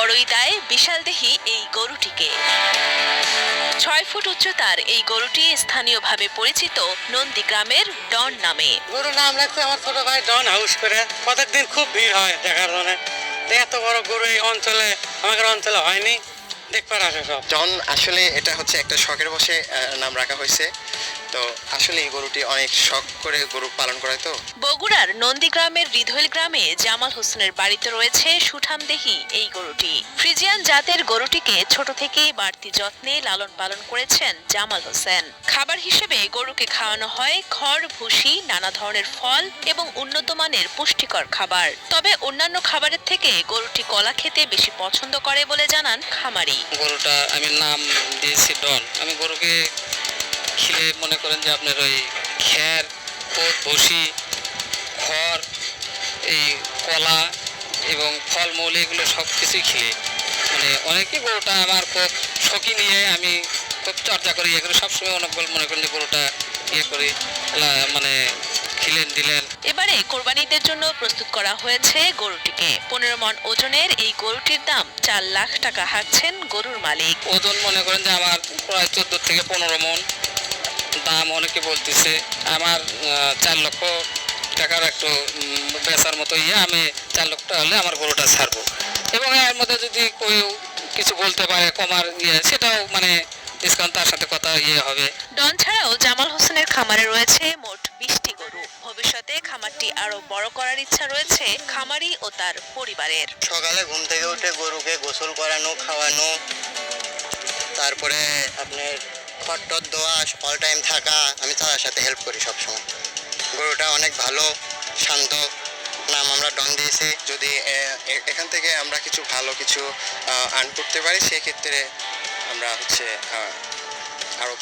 বড়ই দায় বিশালদেহী এই গরুটিকে। ৬ ফুট উচ্চতার এই গরুটি স্থানীয়ভাবে পরিচিত নন্দীগ্রামের ডন নামে। গরুর নাম রাখছে আমার ছোট ভাই ডন হাউস করে। প্রত্যেকদিন খুব ভিড় হয় দেখার জন্য। এত বড় গরু এই অঞ্চলে, আমাদের অঞ্চলে হয়নি, দেখবার আসে সব। ডন আসলে এটা হচ্ছে একটা শখের বশে নাম রাখা হয়েছে। তো আসলে এই গরুটি অনেক শখ করে গরু পালন করে। তো বগুড়ার নন্দীগ্রামের হৃদয়ল গ্রামে জামাল হোসেনের বাড়িতে রয়েছে সুঠামদেহী এই গরুটি। ফ্রিজিয়ান জাতের গরুটিকে ছোট থেকেই বাড়তি যত্নে লালন পালন করেছেন জামাল হোসেন। খাবার হিসেবে গরুকে খাওয়ানো হয় খড়, ভুসি, নানা ধরনের ফল এবং উন্নত মানের পুষ্টিকর খাবার। তবে অন্যান্য খাবারের থেকে গরুটি কলা খেতে বেশি পছন্দ করে বলে জানান খামারি। গরুটা আমি নাম দিয়েছি ডন। আমি গরুকে খিলে মনে করেন যে আপনার ওই খ্যার, ভুসি, খড়, এই কলা এবং ফলমূল এগুলো সব কিছুই খিলে মানে অনেকেই গরুটা আমার খুব শখী নিয়ে আমি খুব চর্চা করি। এগুলো সবসময় অনেক মনে করেন যে গরুটা করি মানে খিলেন দিলেন। এবারে কোরবানিদের জন্য প্রস্তুত করা হয়েছে গরুটিকে। ১৫ মণ ওজনের এই গরুটির দাম ৪ লাখ টাকা হাঁকছেন গরুর মালিক। ওজন মনে করেন যে আমার প্রায় ১৪ থেকে ১৫ মণ। দাম অনেকে বলতেছে আমার ৪ লক্ষ টাকার একটু বেচার মতো আমি ৪ লক্ষ টাকা হলে আমার গরুটা ছাড়বো এবং এর মধ্যে যদি কেউ কিছু বলতে পারে কমার সেটাও মানে ডিসকাউন্ট তার সাথে কথা হবে। ডন ছাড়াও জামাল হোসেনের খামারে রয়েছে মোট ২০টি গরু। ভবিষ্যতে খামারটি আরো বড় করার ইচ্ছা রয়েছে খামারি ও তার পরিবারের। সকালে ঘুম থেকে উঠে গরুকে গোসল করানো, খাওয়ানো, তারপরে আপনার খড় দেওয়া, অল টাইম থাকা, আমি তার সাথে হেল্প করি সবসময়। গরুটা অনেক ভালো, শান্ত, নাম আমরা ডন দিয়েছি। যদি এখান থেকে আমরা কিছু ভালো কিছু আর্ন করতে পারি সেক্ষেত্রে আমরা হচ্ছে আরও